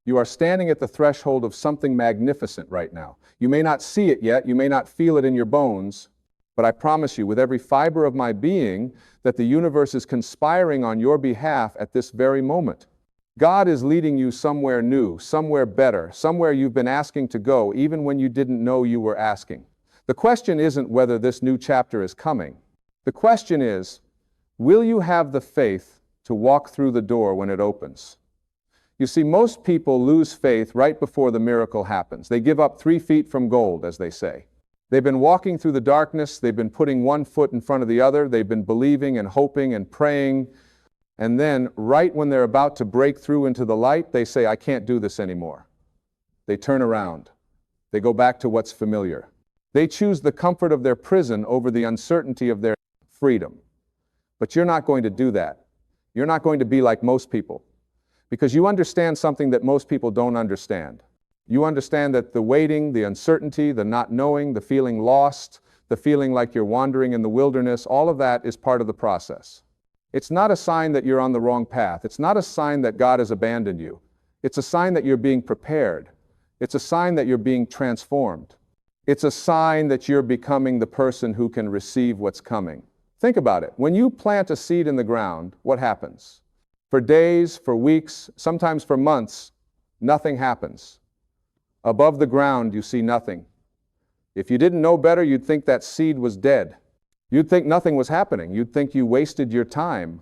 You are standing at the threshold of something magnificent right now. You may not see it yet, you may not feel it in your bones, but I promise you, with every fiber of my being, that the universe is conspiring on your behalf at this very moment. God is leading you somewhere new, somewhere better, somewhere you've been asking to go, even when you didn't know you were asking. The question isn't whether this new chapter is coming. The question is, will you have the faith to walk through the door when it opens? You see, most people lose faith right before the miracle happens. They give up 3 feet from gold, as they say. They've been walking through the darkness, they've been putting one foot in front of the other, they've been believing and hoping and praying, and then right when they're about to break through into the light, they say, I can't do this anymore. They turn around. They go back to what's familiar. They choose the comfort of their prison over the uncertainty of their freedom. But you're not going to do that. You're not going to be like most people, because you understand something that most people don't understand. You understand that the waiting, the uncertainty, the not knowing, the feeling lost, the feeling like you're wandering in the wilderness, all of that is part of the process. It's not a sign that you're on the wrong path. It's not a sign that God has abandoned you. It's a sign that you're being prepared. It's a sign that you're being transformed. It's a sign that you're becoming the person who can receive what's coming. Think about it. When you plant a seed in the ground, what happens? For days, for weeks, sometimes for months, nothing happens. Above the ground, you see nothing. If you didn't know better, you'd think that seed was dead. You'd think nothing was happening. You'd think you wasted your time.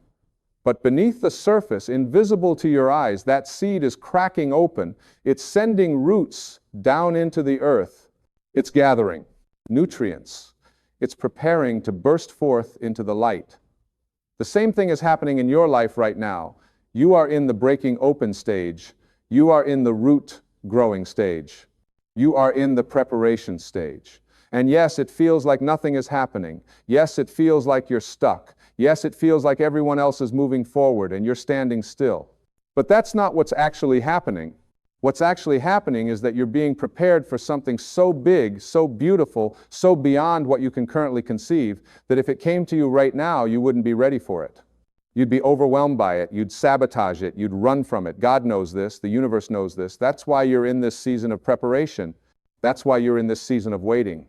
But beneath the surface, invisible to your eyes, that seed is cracking open. It's sending roots down into the earth. It's gathering nutrients. It's preparing to burst forth into the light. The same thing is happening in your life right now. You are in the breaking open stage. You are in the root growing stage. You are in the preparation stage. And yes, it feels like nothing is happening. Yes, it feels like you're stuck. Yes, it feels like everyone else is moving forward and you're standing still. But that's not what's actually happening. What's actually happening is that you're being prepared for something so big, so beautiful, so beyond what you can currently conceive, that if it came to you right now, you wouldn't be ready for it. You'd be overwhelmed by it. You'd sabotage it. You'd run from it. God knows this. The universe knows this. That's why you're in this season of preparation. That's why you're in this season of waiting.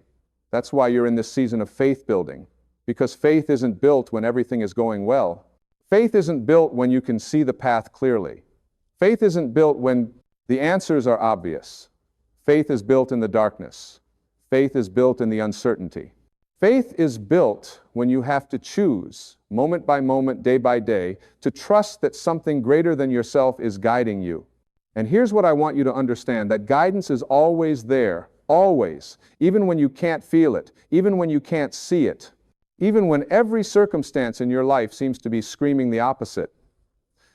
That's why you're in this season of faith building. Because faith isn't built when everything is going well. Faith isn't built when you can see the path clearly. Faith isn't built when the answers are obvious. Faith is built in the darkness. Faith is built in the uncertainty. Faith is built when you have to choose, moment by moment, day by day, to trust that something greater than yourself is guiding you. And here's what I want you to understand, that guidance is always there, always, even when you can't feel it, even when you can't see it, even when every circumstance in your life seems to be screaming the opposite.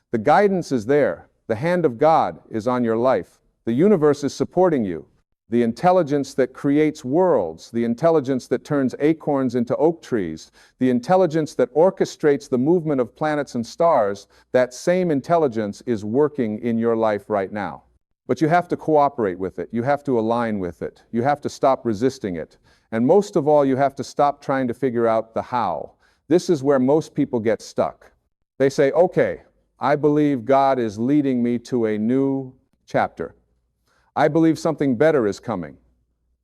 The guidance is there. The hand of God is on your life. The universe is supporting you. The intelligence that creates worlds, the intelligence that turns acorns into oak trees, the intelligence that orchestrates the movement of planets and stars, that same intelligence is working in your life right now. But you have to cooperate with it. You have to align with it. You have to stop resisting it. And most of all, you have to stop trying to figure out the how. This is where most people get stuck. They say, okay, I believe God is leading me to a new chapter. I believe something better is coming.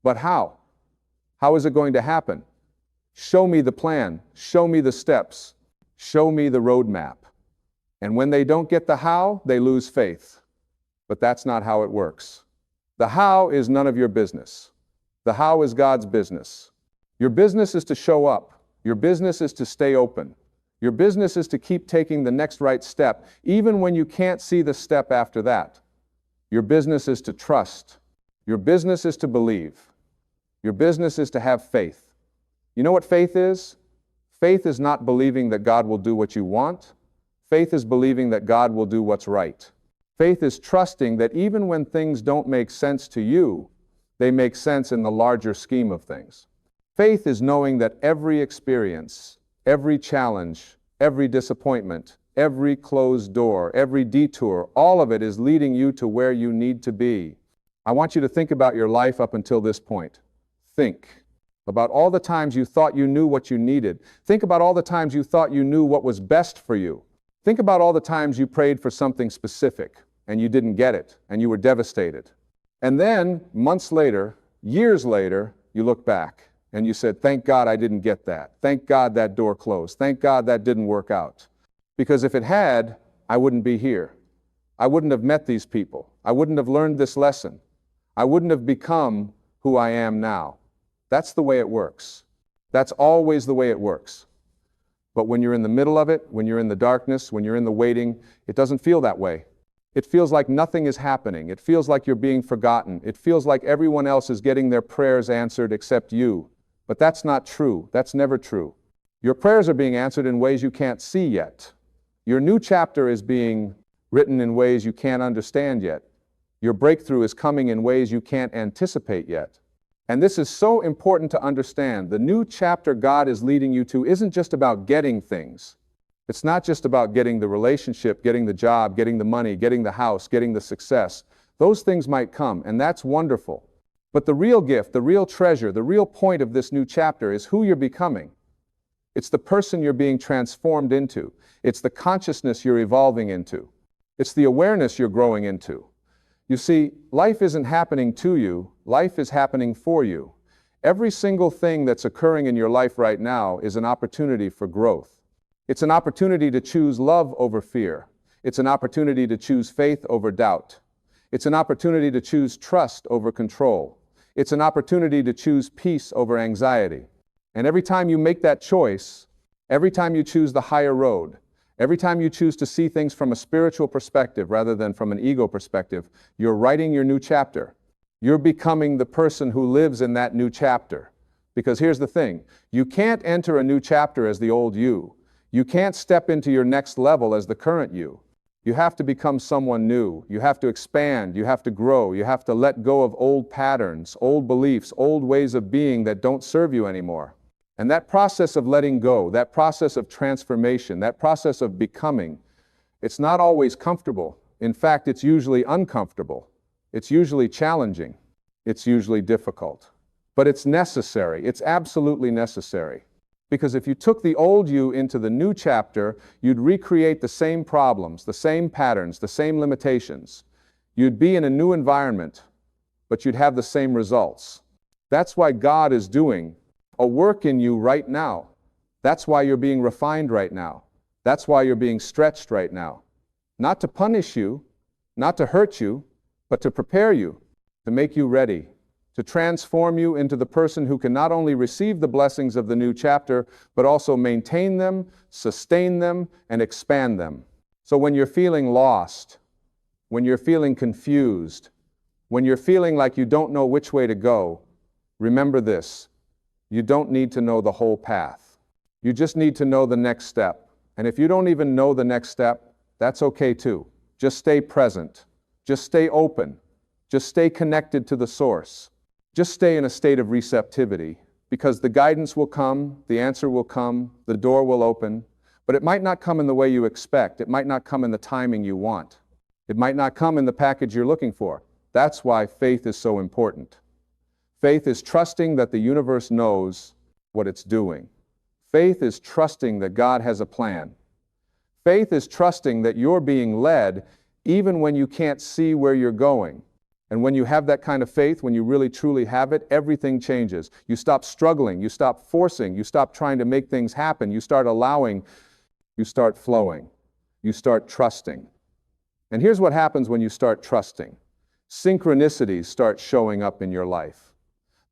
But how? How is it going to happen? Show me the plan. Show me the steps. Show me the roadmap. And when they don't get the how, they lose faith. But that's not how it works. The how is none of your business. The how is God's business. Your business is to show up. Your business is to stay open. Your business is to keep taking the next right step, even when you can't see the step after that. Your business is to trust. Your business is to believe. Your business is to have faith. You know what faith is? Faith is not believing that God will do what you want. Faith is believing that God will do what's right. Faith is trusting that even when things don't make sense to you, they make sense in the larger scheme of things. Faith is knowing that every experience, every challenge, every disappointment, every closed door, every detour, all of it is leading you to where you need to be. I want you to think about your life up until this point. Think about all the times you thought you knew what you needed. Think about all the times you thought you knew what was best for you. Think about all the times you prayed for something specific and you didn't get it, and you were devastated. And then, months later, years later, you look back and you said, thank God I didn't get that. Thank God that door closed. Thank God that didn't work out. Because if it had, I wouldn't be here. I wouldn't have met these people. I wouldn't have learned this lesson. I wouldn't have become who I am now. That's the way it works. That's always the way it works. But when you're in the middle of it, when you're in the darkness, when you're in the waiting, it doesn't feel that way. It feels like nothing is happening. It feels like you're being forgotten. It feels like everyone else is getting their prayers answered except you. But that's not true. That's never true. Your prayers are being answered in ways you can't see yet. Your new chapter is being written in ways you can't understand yet. Your breakthrough is coming in ways you can't anticipate yet. And this is so important to understand. The new chapter God is leading you to isn't just about getting things. It's not just about getting the relationship, getting the job, getting the money, getting the house, getting the success. Those things might come, and that's wonderful. But the real gift, the real treasure, the real point of this new chapter is who you're becoming. It's the person you're being transformed into. It's the consciousness you're evolving into. It's the awareness you're growing into. You see, life isn't happening to you, life is happening for you. Every single thing that's occurring in your life right now is an opportunity for growth. It's an opportunity to choose love over fear. It's an opportunity to choose faith over doubt. It's an opportunity to choose trust over control. It's an opportunity to choose peace over anxiety. And every time you make that choice, every time you choose the higher road, every time you choose to see things from a spiritual perspective rather than from an ego perspective, you're writing your new chapter. You're becoming the person who lives in that new chapter. Because here's the thing, you can't enter a new chapter as the old you. You can't step into your next level as the current you. You have to become someone new. You have to expand. You have to grow. You have to let go of old patterns, old beliefs, old ways of being that don't serve you anymore. And that process of letting go, that process of transformation, that process of becoming, it's not always comfortable. In fact, it's usually uncomfortable. It's usually challenging. It's usually difficult. But it's necessary. It's absolutely necessary. Because if you took the old you into the new chapter, you'd recreate the same problems, the same patterns, the same limitations. You'd be in a new environment, but you'd have the same results. That's why God is doing a work in you right now. That's why you're being refined right now. That's why you're being stretched right now. Not to punish you, not to hurt you, but to prepare you, to make you ready, to transform you into the person who can not only receive the blessings of the new chapter, but also maintain them, sustain them, and expand them. So when you're feeling lost, when you're feeling confused, when you're feeling like you don't know which way to go, remember this: you don't need to know the whole path. You just need to know the next step. And if you don't even know the next step, that's okay too. Just stay present. Just stay open. Just stay connected to the source. Just stay in a state of receptivity, because the guidance will come, the answer will come, the door will open, but it might not come in the way you expect. It might not come in the timing you want. It might not come in the package you're looking for. That's why faith is so important. Faith is trusting that the universe knows what it's doing. Faith is trusting that God has a plan. Faith is trusting that you're being led even when you can't see where you're going. And when you have that kind of faith, when you really truly have it, everything changes. You stop struggling, you stop forcing, you stop trying to make things happen, you start allowing, you start flowing, you start trusting. And here's what happens when you start trusting. Synchronicities start showing up in your life.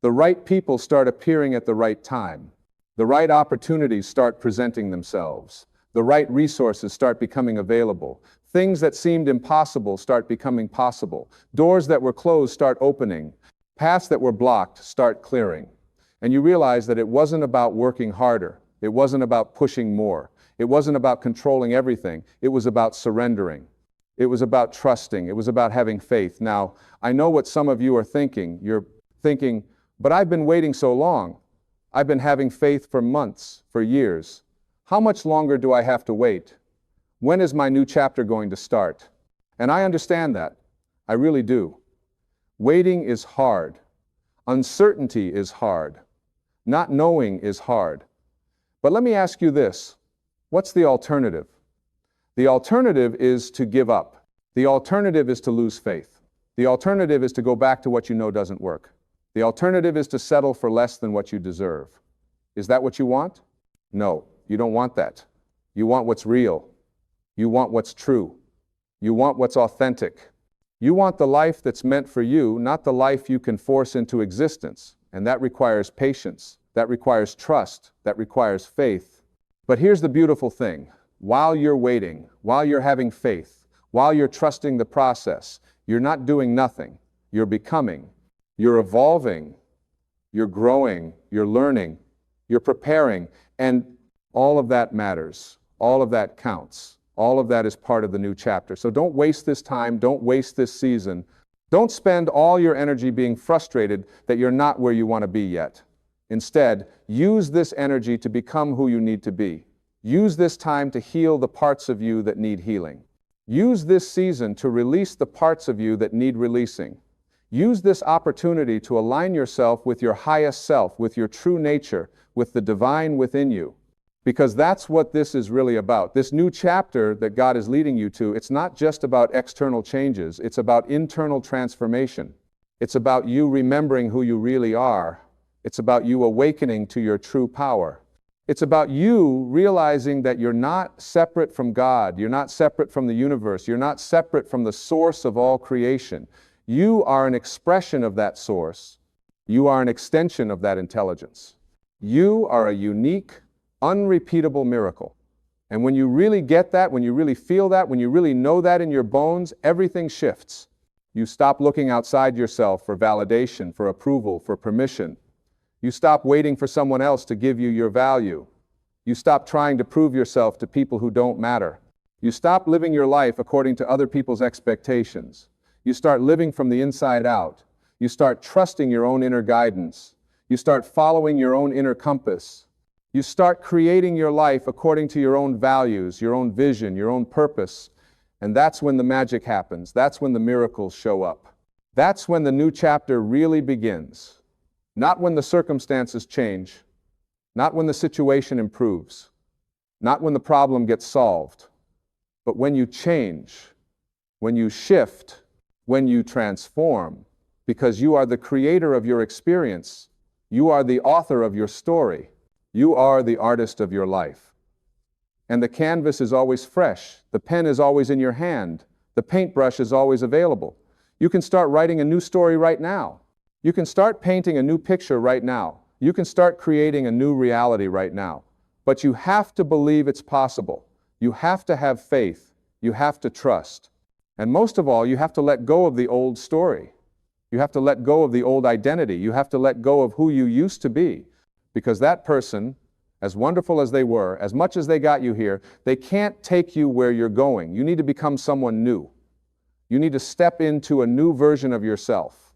The right people start appearing at the right time. The right opportunities start presenting themselves. The right resources start becoming available. Things that seemed impossible start becoming possible. Doors that were closed start opening. Paths that were blocked start clearing. And you realize that it wasn't about working harder. It wasn't about pushing more. It wasn't about controlling everything. It was about surrendering. It was about trusting. It was about having faith. Now, I know what some of you are thinking. You're thinking, but I've been waiting so long. I've been having faith for months, for years. How much longer do I have to wait? When is my new chapter going to start? And I understand that. I really do. Waiting is hard. Uncertainty is hard. Not knowing is hard. But let me ask you this. What's the alternative? The alternative is to give up. The alternative is to lose faith. The alternative is to go back to what you know doesn't work. The alternative is to settle for less than what you deserve. Is that what you want? No, you don't want that. You want what's real. You want what's true. You want what's authentic. You want the life that's meant for you, not the life you can force into existence. And that requires patience. That requires trust. That requires faith. But here's the beautiful thing. While you're waiting, while you're having faith, while you're trusting the process, you're not doing nothing. You're becoming. You're evolving. You're growing. You're learning. You're preparing. And all of that matters. All of that counts. All of that is part of the new chapter. So don't waste this time. Don't waste this season. Don't spend all your energy being frustrated that you're not where you want to be yet. Instead, use this energy to become who you need to be. Use this time to heal the parts of you that need healing. Use this season to release the parts of you that need releasing. Use this opportunity to align yourself with your highest self, with your true nature, with the divine within you. Because that's what this is really about. This new chapter that God is leading you to, it's not just about external changes, it's about internal transformation. It's about you remembering who you really are. It's about you awakening to your true power. It's about you realizing that you're not separate from God, you're not separate from the universe, you're not separate from the source of all creation. You are an expression of that source. You are an extension of that intelligence. You are a unique, unrepeatable miracle. And when you really get that, when you really feel that, when you really know that in your bones, everything shifts. You stop looking outside yourself for validation, for approval, for permission. You stop waiting for someone else to give you your value. You stop trying to prove yourself to people who don't matter. You stop living your life according to other people's expectations. You start living from the inside out. You start trusting your own inner guidance. You start following your own inner compass. You start creating your life according to your own values, your own vision, your own purpose. And that's when the magic happens. That's when the miracles show up. That's when the new chapter really begins. Not when the circumstances change. Not when the situation improves. Not when the problem gets solved. But when you change, when you shift, when you transform. Because you are the creator of your experience. You are the author of your story. You are the artist of your life. And the canvas is always fresh. The pen is always in your hand. The paintbrush is always available. You can start writing a new story right now. You can start painting a new picture right now. You can start creating a new reality right now. But you have to believe it's possible. You have to have faith. You have to trust. And most of all, you have to let go of the old story. You have to let go of the old identity. You have to let go of who you used to be. Because that person, as wonderful as they were, as much as they got you here, they can't take you where you're going. You need to become someone new. You need to step into a new version of yourself.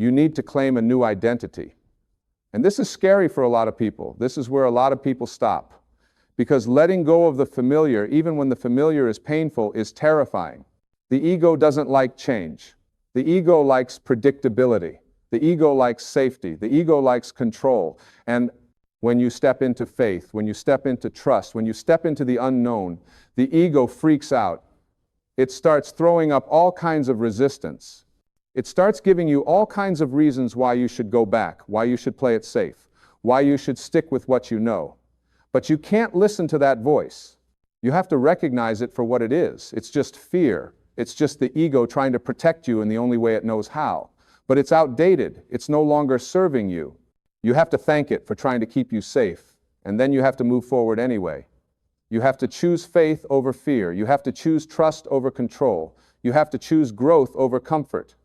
You need to claim a new identity. And this is scary for a lot of people. This is where a lot of people stop. Because letting go of the familiar, even when the familiar is painful, is terrifying. The ego doesn't like change. The ego likes predictability. The ego likes safety. The ego likes control. And when you step into faith, when you step into trust, when you step into the unknown, the ego freaks out. It starts throwing up all kinds of resistance. It starts giving you all kinds of reasons why you should go back, why you should play it safe, why you should stick with what you know. But you can't listen to that voice. You have to recognize it for what it is. It's just fear. It's just the ego trying to protect you in the only way it knows how. But it's outdated. It's no longer serving you. You have to thank it for trying to keep you safe. And then you have to move forward anyway. You have to choose faith over fear. You have to choose trust over control. You have to choose growth over comfort.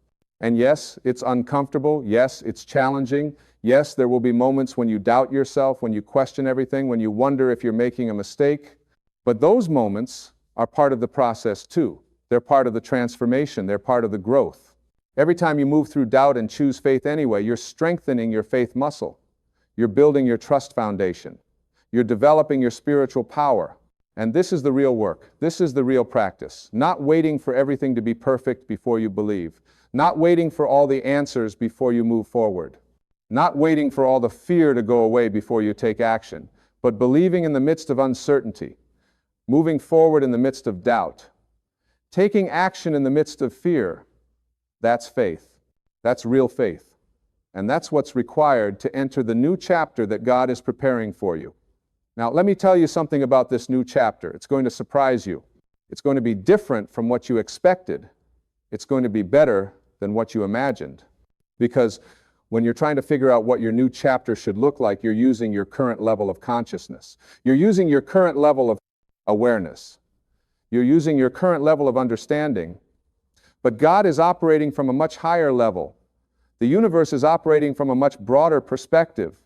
And yes, it's uncomfortable. Yes, it's challenging. Yes, there will be moments when you doubt yourself, when you question everything, when you wonder if you're making a mistake. But those moments are part of the process too. They're part of the transformation. They're part of the growth. Every time you move through doubt and choose faith anyway, you're strengthening your faith muscle. You're building your trust foundation. You're developing your spiritual power. And this is the real work. This is the real practice. Not waiting for everything to be perfect before you believe. Not waiting for all the answers before you move forward. Not waiting for all the fear to go away before you take action. But believing in the midst of uncertainty. Moving forward in the midst of doubt. Taking action in the midst of fear, that's faith. That's real faith. And that's what's required to enter the new chapter that God is preparing for you. Now, let me tell you something about this new chapter. It's going to surprise you. It's going to be different from what you expected. It's going to be better than what you imagined. Because when you're trying to figure out what your new chapter should look like, you're using your current level of consciousness. You're using your current level of awareness. You're using your current level of understanding. But God is operating from a much higher level. The universe is operating from a much broader perspective.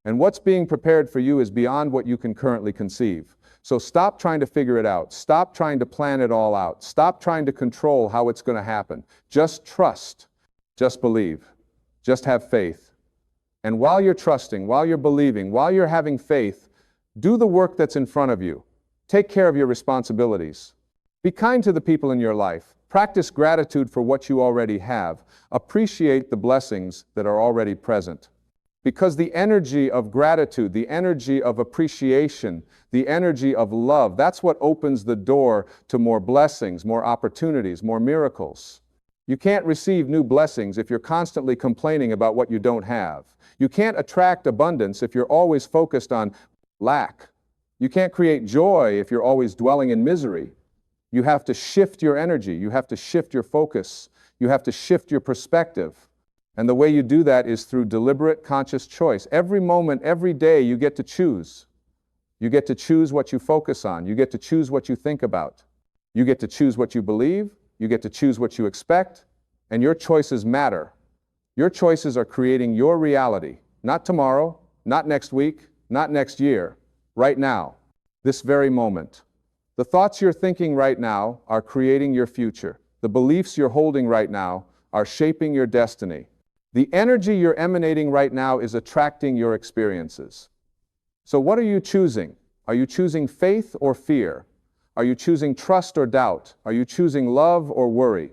And what's being prepared for you is beyond what you can currently conceive. So stop trying to figure it out. Stop trying to plan it all out. Stop trying to control how it's going to happen. Just trust. Just believe. Just have faith. And while you're trusting, while you're believing, while you're having faith, do the work that's in front of you. Take care of your responsibilities. Be kind to the people in your life. Practice gratitude for what you already have. Appreciate the blessings that are already present. Because the energy of gratitude, the energy of appreciation, the energy of love, that's what opens the door to more blessings, more opportunities, more miracles. You can't receive new blessings if you're constantly complaining about what you don't have. You can't attract abundance if you're always focused on lack. You can't create joy if you're always dwelling in misery. You have to shift your energy. You have to shift your focus. You have to shift your perspective. And the way you do that is through deliberate, conscious choice. Every moment, every day, you get to choose. You get to choose what you focus on. You get to choose what you think about. You get to choose what you believe. You get to choose what you expect. And your choices matter. Your choices are creating your reality. Not tomorrow, not next week, not next year. Right now, this very moment. The thoughts you're thinking right now are creating your future. The beliefs you're holding right now are shaping your destiny. The energy you're emanating right now is attracting your experiences. So what are you choosing? Are you choosing faith or fear? Are you choosing trust or doubt? Are you choosing love or worry?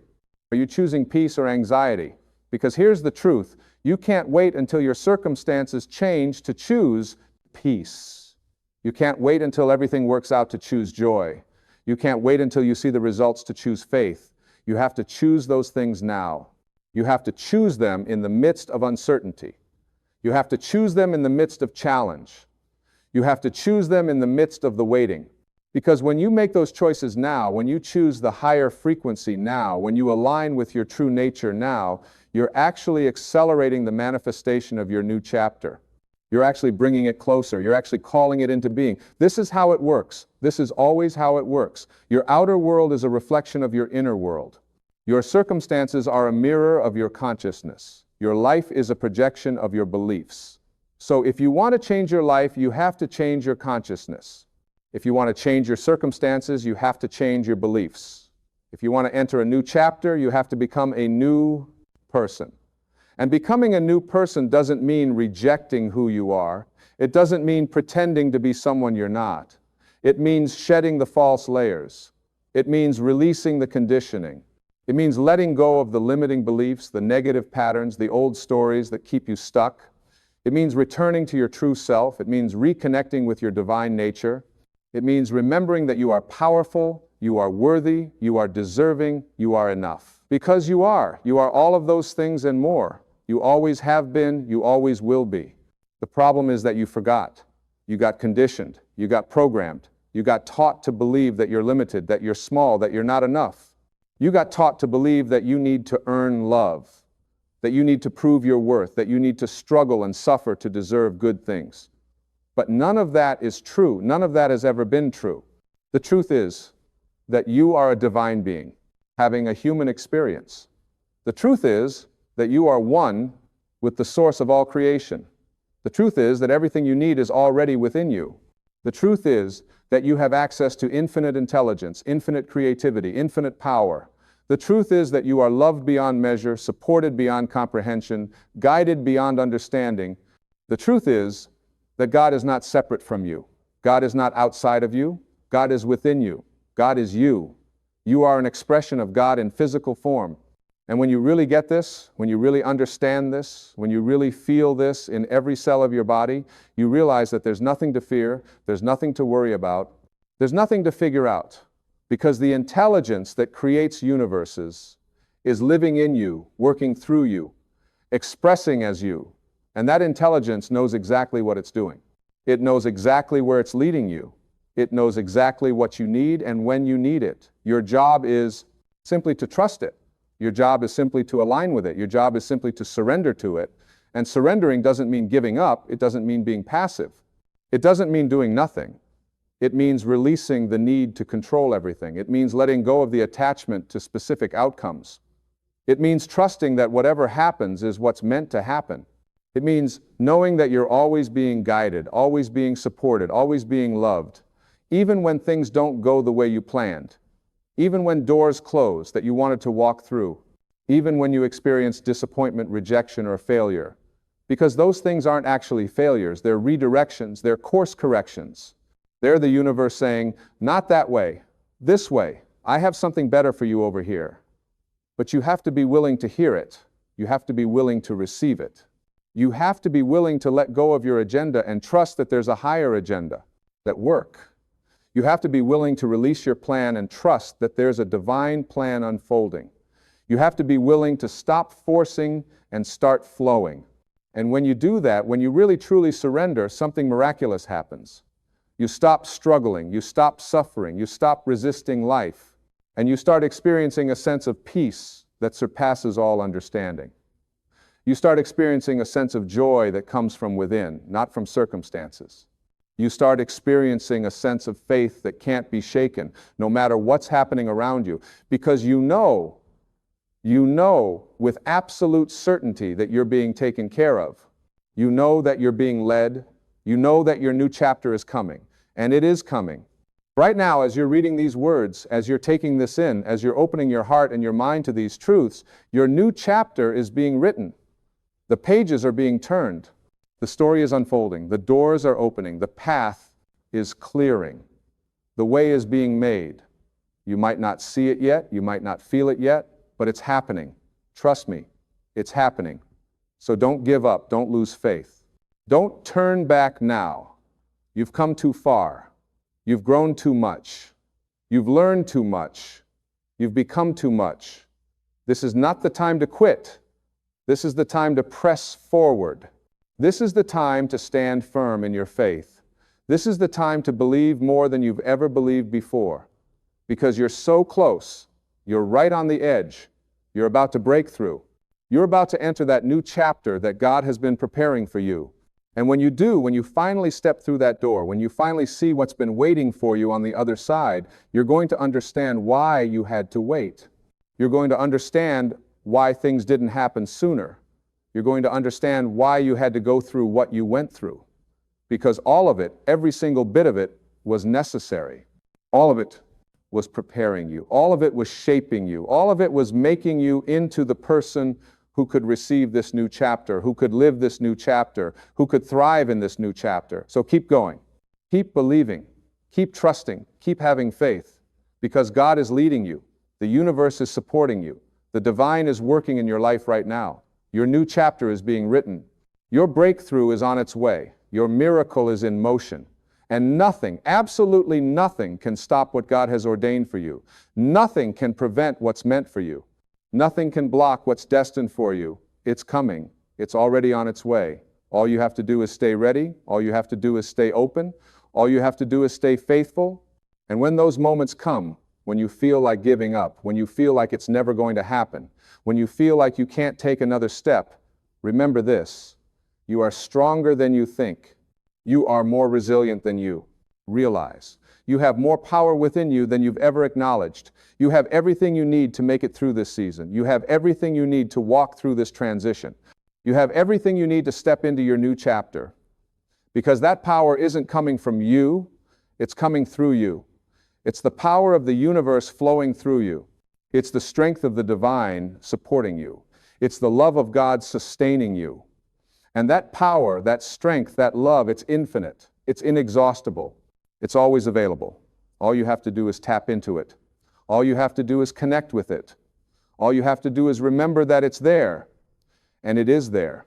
Are you choosing peace or anxiety? Because here's the truth. You can't wait until your circumstances change to choose peace. You can't wait until everything works out to choose joy. You can't wait until you see the results to choose faith. You have to choose those things now. You have to choose them in the midst of uncertainty. You have to choose them in the midst of challenge. You have to choose them in the midst of the waiting. Because when you make those choices now, when you choose the higher frequency now, when you align with your true nature now, you're actually accelerating the manifestation of your new chapter. You're actually bringing it closer. You're actually calling it into being. This is how it works. This is always how it works. Your outer world is a reflection of your inner world. Your circumstances are a mirror of your consciousness. Your life is a projection of your beliefs. So if you want to change your life, you have to change your consciousness. If you want to change your circumstances, you have to change your beliefs. If you want to enter a new chapter, you have to become a new person. And becoming a new person doesn't mean rejecting who you are. It doesn't mean pretending to be someone you're not. It means shedding the false layers. It means releasing the conditioning. It means letting go of the limiting beliefs, the negative patterns, the old stories that keep you stuck. It means returning to your true self. It means reconnecting with your divine nature. It means remembering that you are powerful, you are worthy, you are deserving, you are enough. Because you are. You are all of those things and more. You always have been, you always will be. The problem is that you forgot. You got conditioned. You got programmed. You got taught to believe that you're limited, that you're small, that you're not enough. You got taught to believe that you need to earn love, that you need to prove your worth, that you need to struggle and suffer to deserve good things. But none of that is true. None of that has ever been true. The truth is that you are a divine being, having a human experience. The truth is that you are one with the source of all creation. The truth is that everything you need is already within you. The truth is that you have access to infinite intelligence, infinite creativity, infinite power. The truth is that you are loved beyond measure, supported beyond comprehension, guided beyond understanding. The truth is that God is not separate from you. God is not outside of you. God is within you. God is you. You are an expression of God in physical form. And when you really get this, when you really understand this, when you really feel this in every cell of your body, you realize that there's nothing to fear, there's nothing to worry about, there's nothing to figure out. Because the intelligence that creates universes is living in you, working through you, expressing as you, and that intelligence knows exactly what it's doing. It knows exactly where it's leading you. It knows exactly what you need and when you need it. Your job is simply to trust it. Your job is simply to align with it. Your job is simply to surrender to it. And surrendering doesn't mean giving up. It doesn't mean being passive. It doesn't mean doing nothing. It means releasing the need to control everything. It means letting go of the attachment to specific outcomes. It means trusting that whatever happens is what's meant to happen. It means knowing that you're always being guided, always being supported, always being loved, even when things don't go the way you planned, even when doors close that you wanted to walk through, even when you experience disappointment, rejection, or failure. Because those things aren't actually failures, they're redirections, they're course corrections. They're the universe saying, not that way, this way. I have something better for you over here. But you have to be willing to hear it. You have to be willing to receive it. You have to be willing to let go of your agenda and trust that there's a higher agenda that work. You have to be willing to release your plan and trust that there's a divine plan unfolding. You have to be willing to stop forcing and start flowing. And when you do that, when you really truly surrender, something miraculous happens. You stop struggling, you stop suffering, you stop resisting life, and you start experiencing a sense of peace that surpasses all understanding. You start experiencing a sense of joy that comes from within, not from circumstances. You start experiencing a sense of faith that can't be shaken, no matter what's happening around you, because you know with absolute certainty that you're being taken care of. You know that you're being led. You know that your new chapter is coming, and it is coming. Right now, as you're reading these words, as you're taking this in, as you're opening your heart and your mind to these truths, your new chapter is being written. The pages are being turned. The story is unfolding. The doors are opening. The path is clearing. The way is being made. You might not see it yet. You might not feel it yet, but it's happening. Trust me, it's happening. So don't give up. Don't lose faith. Don't turn back now. You've come too far. You've grown too much. You've learned too much. You've become too much. This is not the time to quit. This is the time to press forward. This is the time to stand firm in your faith. This is the time to believe more than you've ever believed before. Because you're so close. You're right on the edge. You're about to break through. You're about to enter that new chapter that God has been preparing for you. And when you do, when you finally step through that door, when you finally see what's been waiting for you on the other side, you're going to understand why you had to wait. You're going to understand why things didn't happen sooner. You're going to understand why you had to go through what you went through. Because all of it, every single bit of it, was necessary. All of it was preparing you. All of it was shaping you. All of it was making you into the person who could receive this new chapter, who could live this new chapter, who could thrive in this new chapter. So keep going. Keep believing. Keep trusting. Keep having faith. Because God is leading you. The universe is supporting you. The divine is working in your life right now. Your new chapter is being written. Your breakthrough is on its way. Your miracle is in motion. And nothing, absolutely nothing, can stop what God has ordained for you. Nothing can prevent what's meant for you. Nothing can block what's destined for you. It's coming. It's already on its way. All you have to do is stay ready. All you have to do is stay open. All you have to do is stay faithful. And when those moments come, when you feel like giving up, when you feel like it's never going to happen, when you feel like you can't take another step, remember this: you are stronger than you think. You are more resilient than you realize. You have more power within you than you've ever acknowledged. You have everything you need to make it through this season. You have everything you need to walk through this transition. You have everything you need to step into your new chapter. Because that power isn't coming from you, it's coming through you. It's the power of the universe flowing through you. It's the strength of the divine supporting you. It's the love of God sustaining you. And that power, that strength, that love, it's infinite. It's inexhaustible. It's always available. All you have to do is tap into it. All you have to do is connect with it. All you have to do is remember that it's there. And it is there.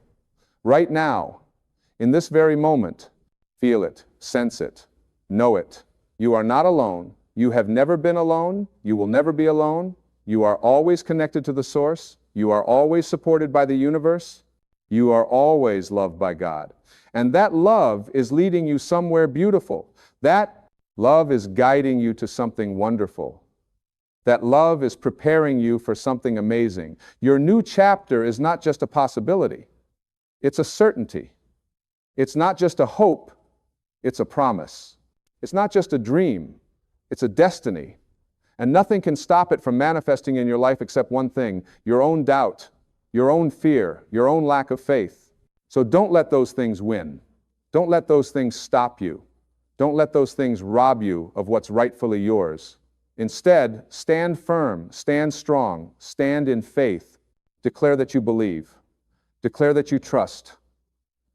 Right now, in this very moment, feel it, sense it, know it. You are not alone. You have never been alone. You will never be alone. You are always connected to the source. You are always supported by the universe. You are always loved by God. And that love is leading you somewhere beautiful. That love is guiding you to something wonderful. That love is preparing you for something amazing. Your new chapter is not just a possibility. It's a certainty. It's not just a hope. It's a promise. It's not just a dream. It's a destiny. And nothing can stop it from manifesting in your life except one thing: your own doubt, your own fear, your own lack of faith. So don't let those things win. Don't let those things stop you. Don't let those things rob you of what's rightfully yours. Instead, stand firm, stand strong, stand in faith. Declare that you believe. Declare that you trust.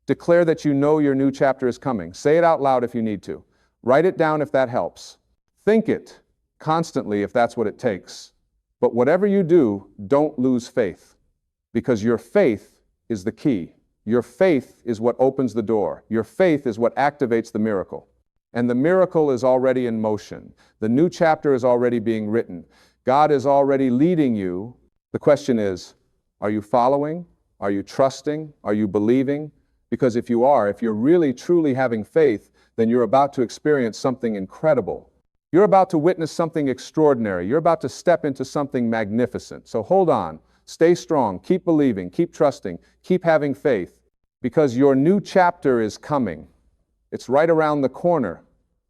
Declare that you know your new chapter is coming. Say it out loud if you need to. Write it down if that helps. Think it constantly if that's what it takes. But whatever you do, don't lose faith, because your faith is the key. Your faith is what opens the door. Your faith is what activates the miracle. And the miracle is already in motion. The new chapter is already being written. God is already leading you. The question is, are you following? Are you trusting? Are you believing? Because if you are, if you're really truly having faith, then you're about to experience something incredible. You're about to witness something extraordinary. You're about to step into something magnificent. So hold on, stay strong, keep believing, keep trusting, keep having faith, because your new chapter is coming. It's right around the corner.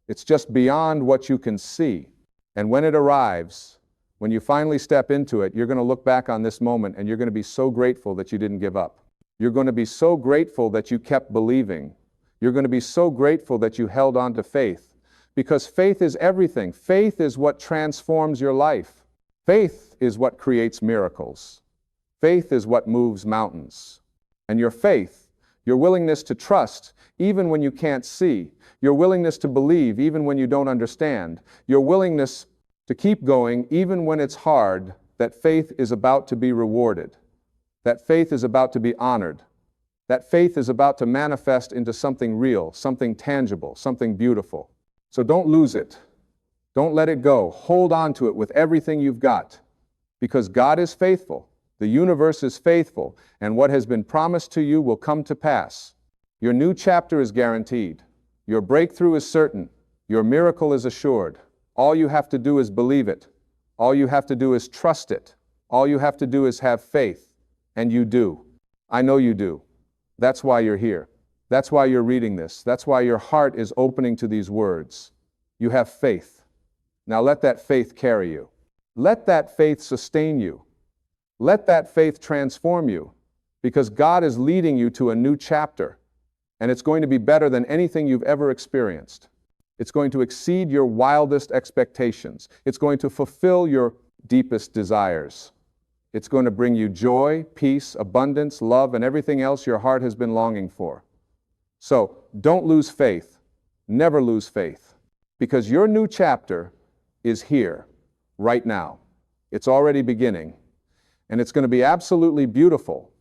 It's just beyond what you can see. And when it arrives, when you finally step into it, you're going to look back on this moment and you're going to be so grateful that you didn't give up. You're going to be so grateful that you kept believing. You're going to be so grateful that you held on to faith. Because faith is everything. Faith is what transforms your life. Faith is what creates miracles. Faith is what moves mountains. And your faith, your willingness to trust even when you can't see, your willingness to believe even when you don't understand, your willingness to keep going even when it's hard, that faith is about to be rewarded. That faith is about to be honored. That faith is about to manifest into something real, something tangible, something beautiful. So don't lose it. Don't let it go. Hold on to it with everything you've got, because God is faithful. The universe is faithful, and what has been promised to you will come to pass. Your new chapter is guaranteed. Your breakthrough is certain. Your miracle is assured. All you have to do is believe it. All you have to do is trust it. All you have to do is have faith. And you do. I know you do. That's why you're here. That's why you're reading this. That's why your heart is opening to these words. You have faith. Now let that faith carry you. Let that faith sustain you. Let that faith transform you, because God is leading you to a new chapter, and it's going to be better than anything you've ever experienced. It's going to exceed your wildest expectations. It's going to fulfill your deepest desires. It's going to bring you joy, peace, abundance, love, and everything else your heart has been longing for. So don't lose faith. Never lose faith, because your new chapter is here, right now. It's already beginning, and it's going to be absolutely beautiful.